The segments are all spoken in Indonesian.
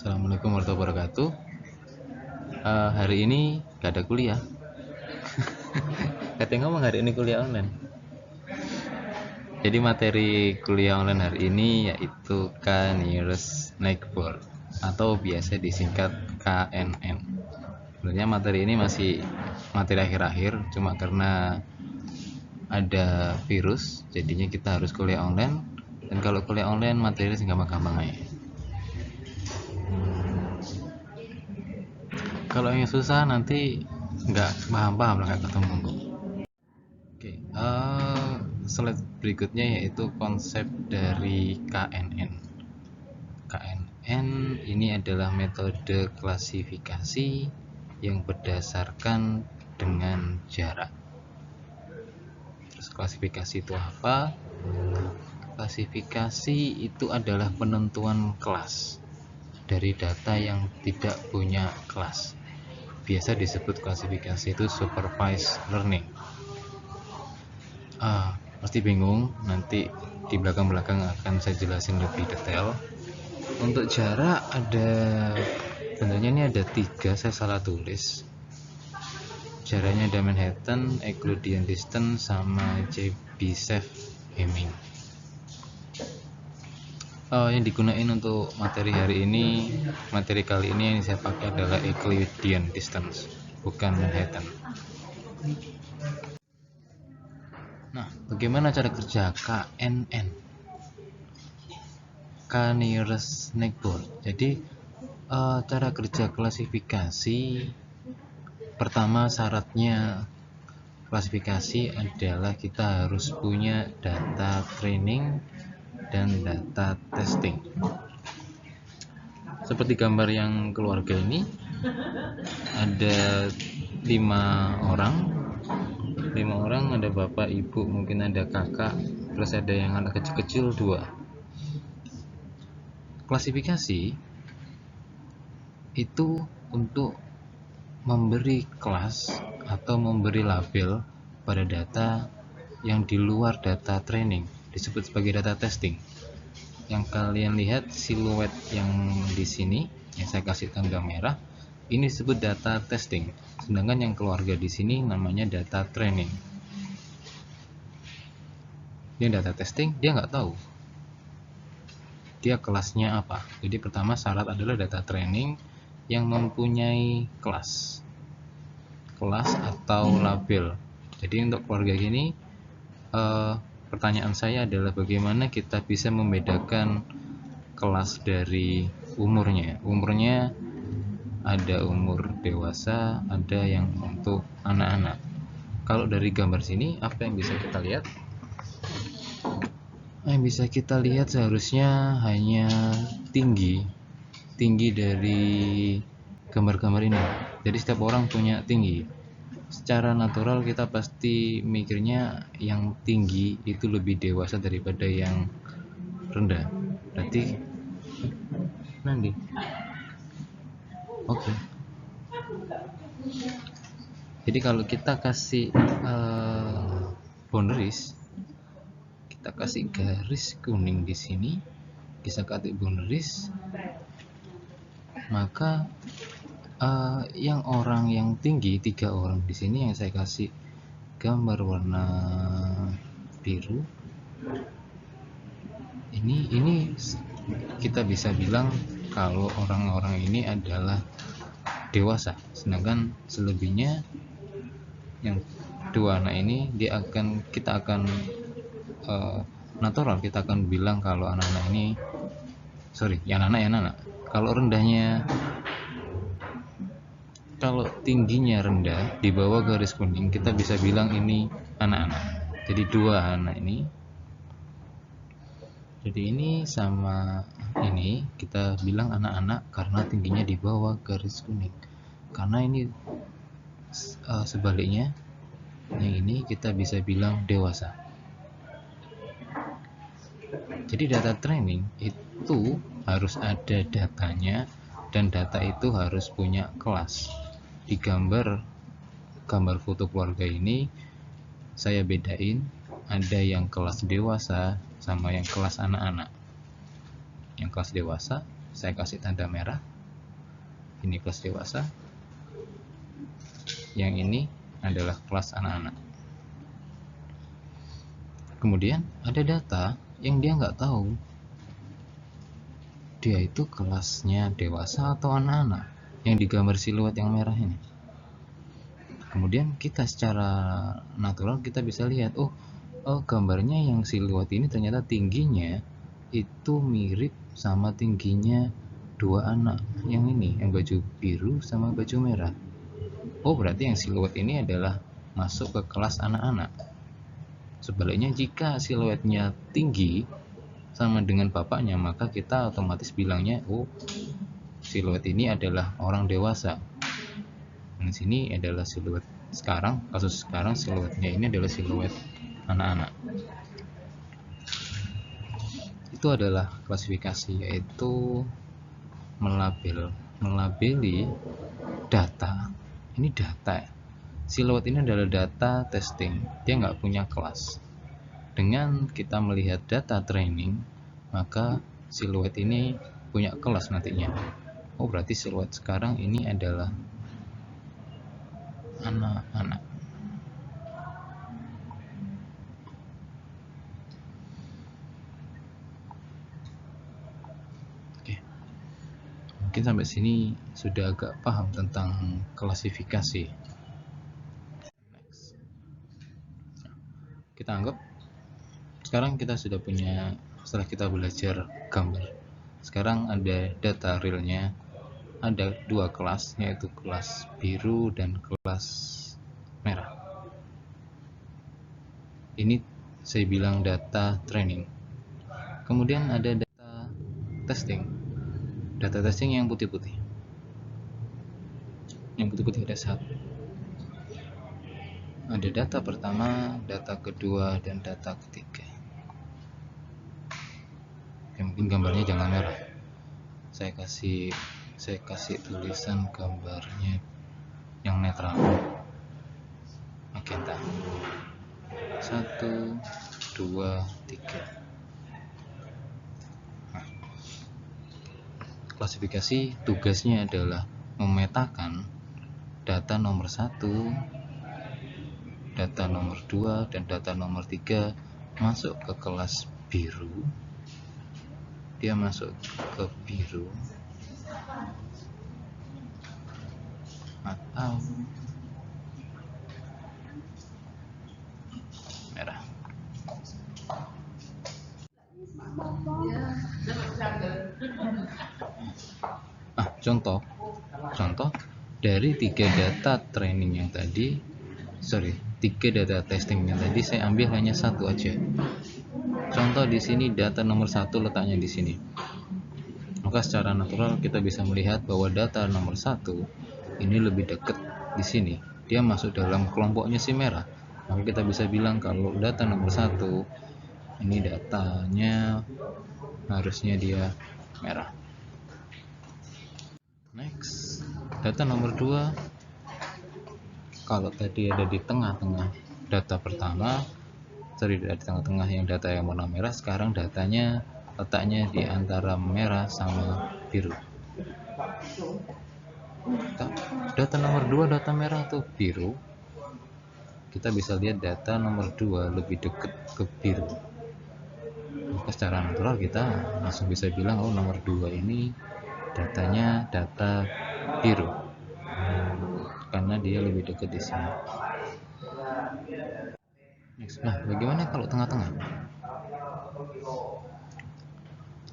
Assalamualaikum warahmatullahi wabarakatuh. Hari ini gak ada kuliah. Katanya ngomong hari ini kuliah online. Jadi materi kuliah online hari ini yaitu K-Nearest Neighbor atau biasa disingkat KNN. Sebenarnya materi ini masih materi akhir-akhir, cuma karena ada virus, jadinya kita harus kuliah online. Dan kalau kuliah online materi sih gampang-gampang aja. Kalau yang susah nanti nggak paham-paham lah, nggak ketemu. Oke, slide berikutnya yaitu konsep dari KNN. KNN ini adalah metode klasifikasi yang berdasarkan dengan jarak. Terus klasifikasi itu apa? Klasifikasi itu adalah penentuan kelas dari data yang tidak punya kelas. Biasa disebut klasifikasi itu supervised learning. Pasti bingung, nanti di belakang-belakang akan saya jelasin lebih detail. Untuk jarak sebenarnya ini ada 3, saya salah tulis. Jaraknya ada Manhattan, Euclidean distance, sama Chebyshev Hamming. Yang digunain untuk materi kali ini yang saya pakai adalah Euclidean distance, bukan Manhattan. Nah, bagaimana cara kerja KNN? K-Nearest Neighbor. Jadi cara kerja klasifikasi, pertama syaratnya klasifikasi adalah kita harus punya data training dan data testing. Seperti gambar yang keluarga ini, ada 5 orang, ada bapak, ibu, mungkin ada kakak, terus ada yang anak kecil-kecil 2. Klasifikasi itu untuk memberi kelas atau memberi label pada data yang di luar data training, disebut sebagai data testing. Yang kalian lihat siluet yang di sini, yang saya kasih tanda merah, ini disebut data testing. Sedangkan yang keluarga di sini namanya data training. Ini data testing, dia nggak tahu dia kelasnya apa. Jadi pertama syarat adalah data training yang mempunyai kelas atau label. Jadi untuk keluarga gini, pertanyaan saya adalah bagaimana kita bisa membedakan kelas dari umurnya. Umurnya ada umur dewasa, ada yang untuk anak-anak. Kalau dari gambar sini, apa yang bisa kita lihat? Yang bisa kita lihat seharusnya hanya tinggi dari gambar-gambar ini. Jadi setiap orang punya tinggi. Secara natural kita pasti mikirnya yang tinggi itu lebih dewasa daripada yang rendah. Berarti nanti. Oke. Jadi kalau kita kasih boundaries, kita kasih garis kuning di sini, bisa ketik boundaries, maka yang orang yang tinggi 3 orang di sini yang saya kasih gambar warna biru, ini kita bisa bilang kalau orang-orang ini adalah dewasa. Sedangkan selebihnya yang 2 anak ini kita akan natural, kita akan bilang kalau anak-anak ini anak-anak. Kalau tingginya rendah di bawah garis kuning, kita bisa bilang ini anak-anak. Jadi 2 anak ini. Jadi ini sama ini kita bilang anak-anak karena tingginya di bawah garis kuning. Karena ini sebaliknya, yang ini kita bisa bilang dewasa. Jadi data training itu harus ada datanya, dan data itu harus punya kelas. Di gambar foto keluarga ini saya bedain, ada yang kelas dewasa sama yang kelas anak-anak. Yang kelas dewasa saya kasih tanda merah, Ini kelas dewasa, yang ini adalah kelas anak-anak. Kemudian ada data yang dia nggak tahu dia itu kelasnya dewasa atau anak-anak, yang digambar siluet yang merah ini. Kemudian kita secara natural kita bisa lihat, oh gambarnya yang siluet ini ternyata tingginya itu mirip sama tingginya dua anak yang ini, yang baju biru sama baju merah. Oh, berarti yang siluet ini adalah masuk ke kelas anak-anak. Sebaliknya, jika siluetnya tinggi sama dengan bapaknya, maka kita otomatis bilangnya, oh siluet ini adalah orang dewasa. Dan sini adalah siluet sekarang, kasus sekarang siluetnya ini adalah siluet anak-anak. Itu adalah klasifikasi, yaitu melabeli data. Ini data. Siluet ini adalah data testing. Dia nggak punya kelas. Dengan kita melihat data training, maka siluet ini punya kelas nantinya. Oh, berarti siluet sekarang ini adalah anak-anak. Oke. Mungkin sampai sini sudah agak paham tentang klasifikasi. Next. Kita anggap sekarang kita sudah punya, setelah kita belajar gambar, sekarang ada data realnya, ada dua kelas, yaitu kelas biru dan kelas merah. Ini saya bilang data training. Kemudian ada data testing. Data testing yang putih-putih. Yang putih-putih ada satu. Ada data pertama, data kedua, dan data ketiga. Mungkin gambarnya jangan merah. Saya kasih tulisan gambarnya yang netral. Magenta. 1, 2, 3. Nah, klasifikasi tugasnya adalah memetakan data nomor 1, data nomor 2, dan data nomor 3 masuk ke kelas biru. Dia masuk ke biru atau merah. Contoh dari 3 data training yang tadi, tiga data testing yang tadi, saya ambil hanya satu aja. Contoh di sini data nomor 1 letaknya di sini. Maka secara natural kita bisa melihat bahwa data nomor 1 ini lebih dekat di sini. Dia masuk dalam kelompoknya si merah. Maka kita bisa bilang kalau data nomor 1 ini datanya harusnya dia merah. Next, data nomor 2, kalau tadi ada di tengah-tengah data pertama, di tengah-tengah yang data yang warna merah, sekarang datanya letaknya di antara merah sama biru. Data nomor 2 data merah atau biru, kita bisa lihat data nomor 2 lebih dekat ke biru. Maka secara natural kita langsung bisa bilang, oh nomor 2 ini datanya data biru karena dia lebih dekat di sini. Next. Nah, bagaimana kalau tengah-tengah?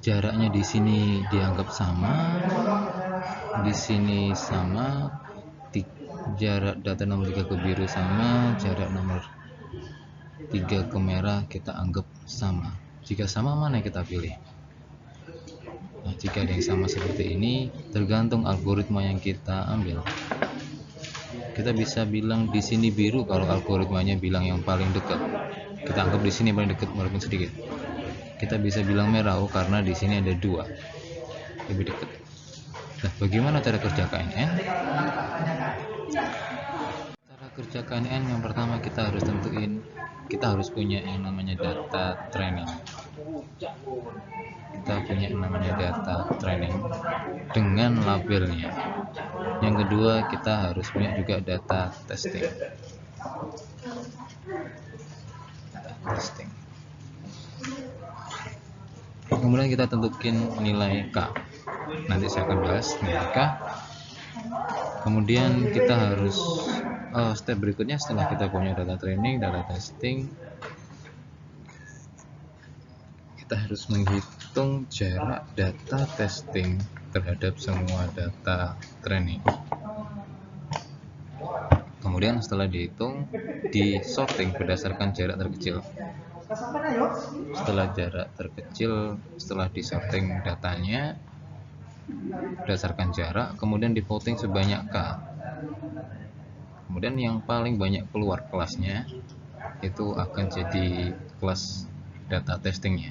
Jaraknya di sini dianggap sama, di sini sama, jarak data nomor 3 ke biru sama, jarak nomor 3 ke merah kita anggap sama. Jika sama, mana yang kita pilih? Nah, jika ada yang sama seperti ini, tergantung algoritma yang kita ambil. Kita bisa bilang di sini biru kalau algoritmanya bilang yang paling dekat. Kita anggap di sini paling dekat walaupun sedikit. Kita bisa bilang merah, karena di sini ada 2 lebih dekat. Nah, bagaimana cara kerja KNN? Cara Kerja KNN yang pertama kita harus tentuin, kita harus punya yang namanya data training. Kita punya yang namanya data training dengan labelnya. Yang kedua, kita harus punya juga data testing. Kemudian kita tentukan nilai K. Nanti saya akan bahas nilai K. Kemudian kita harus step berikutnya, setelah kita punya data training, data testing, kita harus menghitung jarak data testing terhadap semua data training. Kemudian setelah dihitung, di sorting berdasarkan jarak terkecil. Setelah jarak terkecil, setelah di sorting datanya berdasarkan jarak, kemudian di voting sebanyak K. Kemudian yang paling banyak keluar kelasnya itu akan jadi kelas data testingnya.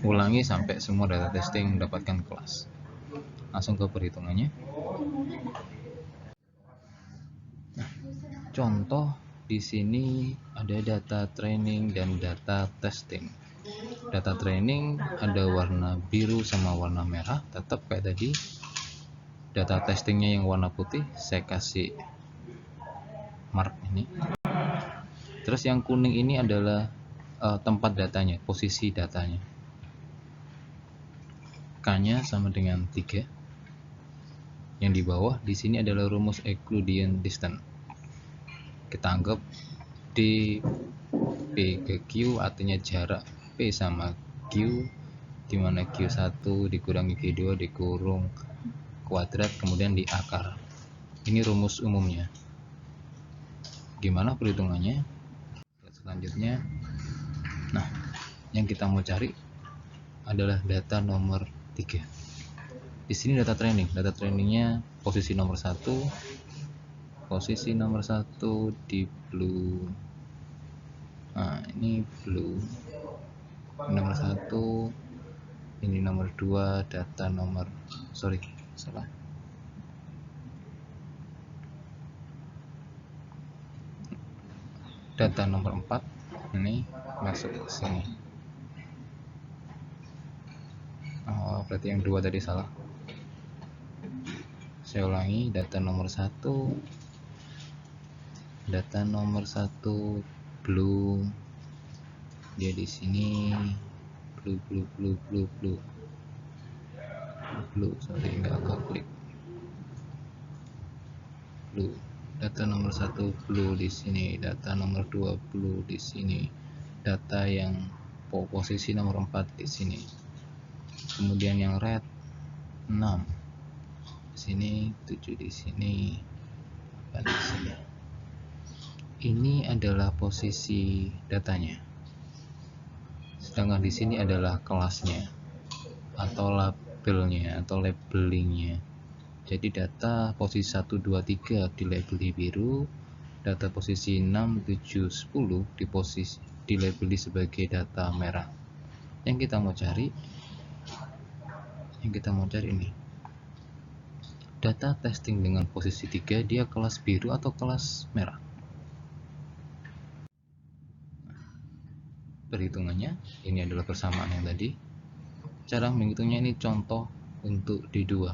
Ulangi sampai semua data testing mendapatkan kelas. Langsung ke perhitungannya. Nah, contoh di sini ada data training dan data testing. Data training ada warna biru sama warna merah, tetap kayak tadi. Data testingnya yang warna putih, saya kasih mark ini. Terus yang kuning ini adalah tempat datanya, posisi datanya. K-nya sama dengan 3. Yang di bawah di sini adalah rumus Euclidean distance. Kita anggap D P ke Q artinya jarak P sama Q, dimana Q1 dikurangi Q2 dikurung kuadrat kemudian di akar. Ini rumus umumnya. Gimana perhitungannya? Selanjutnya, nah yang kita mau cari adalah data nomor 3. Di sini data training. Data trainingnya posisi nomor 1. Posisi nomor 1 di blue. Nah, ini blue. Nomor 1. Ini nomor 2, data nomor salah. Data nomor 4 ini masuk ke sini. Oh, berarti yang 2 tadi salah. Saya ulangi, data nomor 1. Data nomor 1 blue. Dia di sini blue. Sorry, enggak aku klik. Blue. Data nomor 1 blue di sini, data nomor 2 blue di sini. Data yang posisi nomor 4 di sini. Kemudian yang red 6 di sini, 7 di sini, 8 di sini. Ini adalah posisi datanya. Sedangkan di sini adalah kelasnya atau labelnya atau labelingnya. Jadi data posisi 1, 2, 3 dilabeli biru, data posisi 6, 7, 10 dilabeli sebagai data merah. Yang kita mau cari ini. Data testing dengan posisi 3 dia kelas biru atau kelas merah? Perhitungannya ini adalah persamaan yang tadi. Cara menghitungnya ini contoh untuk D2.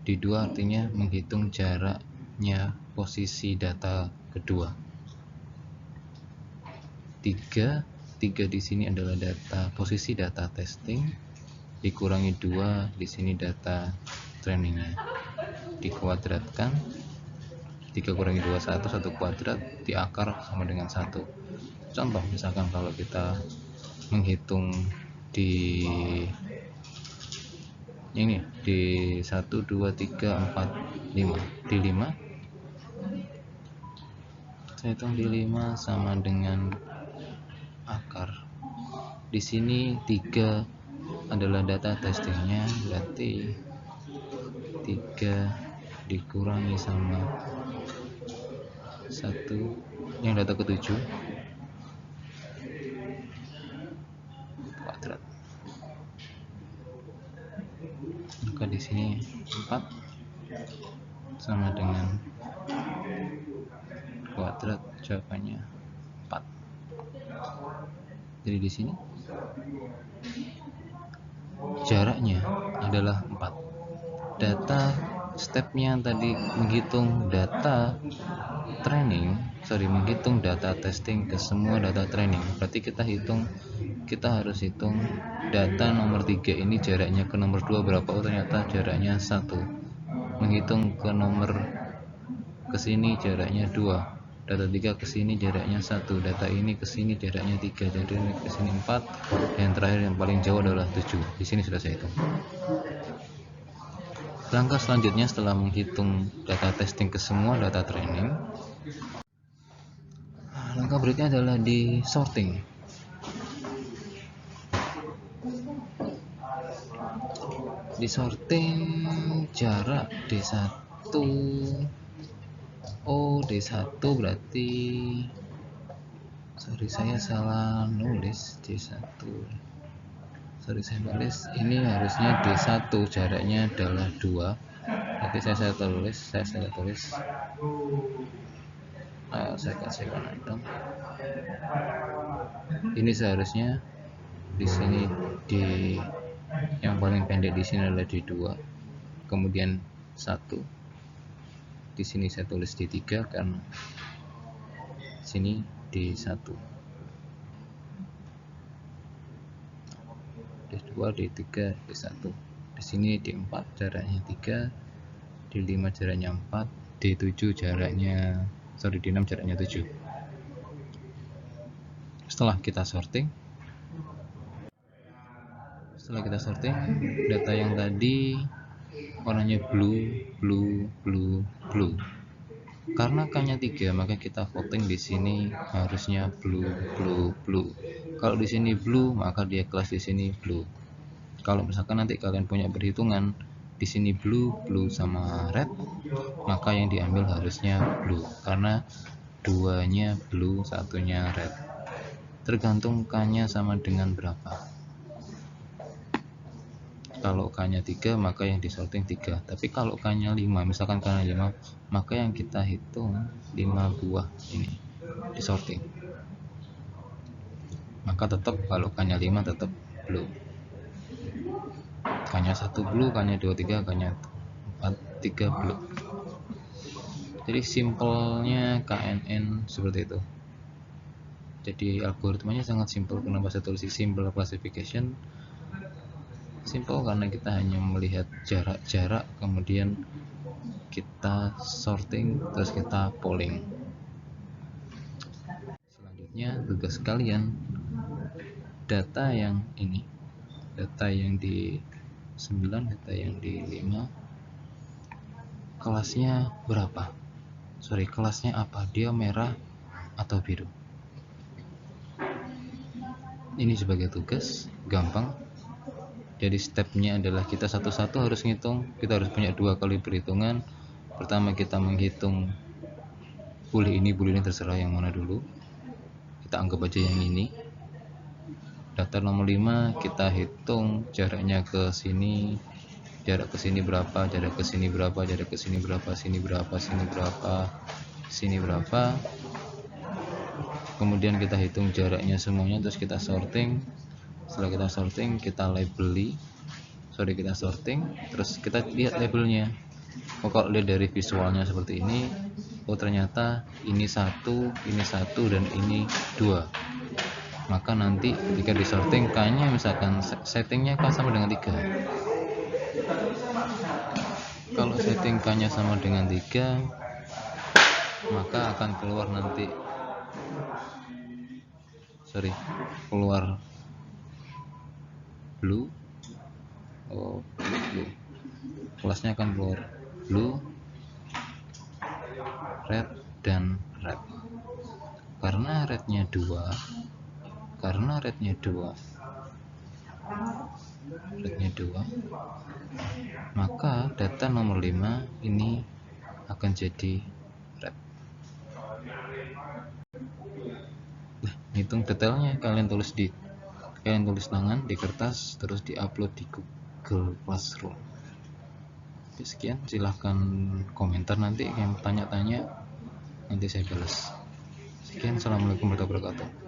D2 artinya menghitung jaraknya posisi data kedua. 3 di sini adalah posisi data testing dikurangi 2 di sini data trainingnya. Dikuadratkan 3 kurangi 2 1 kuadrat di akar sama dengan 1. Contoh misalkan kalau kita menghitung di ini di 1 2 3 4 5 di 5 saya hitung di 5 sama dengan akar. Di sini 3 adalah data testingnya, berarti 3 dikurangi sama 1 yang data ke-7 kuadrat. Maka di sini 4 sama dengan kuadrat, jawabannya 4. Jadi di sini jaraknya adalah 4. Data stepnya tadi menghitung data menghitung data testing ke semua data training. Berarti kita harus hitung data nomor 3 ini jaraknya ke nomor 2 berapa. Oh, ternyata jaraknya 1. Menghitung ke nomor ke sini jaraknya 2. Data 3 ke sini jaraknya 1. Data ini ke sini jaraknya 3. Jadi ini ke sini 4. Dan terakhir yang paling jauh adalah 7. Di sini sudah saya hitung. Langkah selanjutnya setelah menghitung data testing ke semua data training, langkah berikutnya adalah di sorting. Di sorting jarak D1. Oh, D1 berarti saya salah nulis D1. Saya nulis ini harusnya D1, jaraknya adalah 2. Nanti saya tulis saya kasihkan item. Ini seharusnya di sini di yang paling pendek di sini adalah D2, kemudian 1. Di sini saya tulis D3 karena sini D1. D2, D3, D1. Di sini D4 jaraknya 3, D5 jaraknya 4, D7 jaraknya D6 jaraknya 7. Setelah kita sorting, data yang tadi warnanya blue. Karena K-nya 3, maka kita voting di sini harusnya blue. Kalau di sini blue, maka dia kelas di sini blue. Kalau misalkan nanti kalian punya perhitungan di sini blue sama red, maka yang diambil harusnya blue karena 2-nya blue, 1-nya red. Tergantung K-nya sama dengan berapa. Kalau K-nya 3, maka yang disorting 3. Tapi kalau K-nya 5, misalkan K-nya 5, maka yang kita hitung 5 buah ini disorting. Maka tetap kalau K-nya 5 tetap blue. K-nya 1 blue, K-nya 2 3, K-nya 4 3 blue. Jadi simpelnya KNN seperti itu. Jadi algoritmanya sangat simpel. Kenapa saya tulis simple classification? Simple karena kita hanya melihat jarak, kemudian kita sorting, terus kita polling. Selanjutnya tugas kalian, data yang ini, data yang di 9, data yang di 5, kelasnya berapa? Kelasnya apa? Dia merah atau biru? Ini sebagai tugas, gampang. Jadi stepnya adalah kita satu-satu harus ngitung. Kita harus punya 2 kali perhitungan. Pertama kita menghitung boleh ini terserah yang mana dulu. Kita anggap aja yang ini. Daftar nomor 5 kita hitung jaraknya ke sini. Jarak ke sini berapa, jarak ke sini berapa, jarak ke sini berapa, sini berapa, sini berapa, sini berapa. Kemudian kita hitung jaraknya semuanya, terus kita sorting. Setelah kita sorting, kita labeli. Kita sorting, terus kita lihat labelnya. Kalau lihat dari visualnya seperti ini, oh ternyata ini 1, dan ini 2. Maka nanti ketika disorting K-nya misalkan settingnya K sama dengan 3. Kalau setting K-nya sama dengan 3, maka akan keluar nanti keluar blue. Blue. Kelasnya akan keluar blue, red, dan red. Karena rednya 2, maka data nomor 5 ini akan jadi red. Hitung detailnya kalian tulis tangan di kertas, terus diupload di Google Classroom. Sekian, silahkan komentar nanti yang tanya-tanya, nanti saya balas. Sekian, assalamualaikum warahmatullahi wabarakatuh.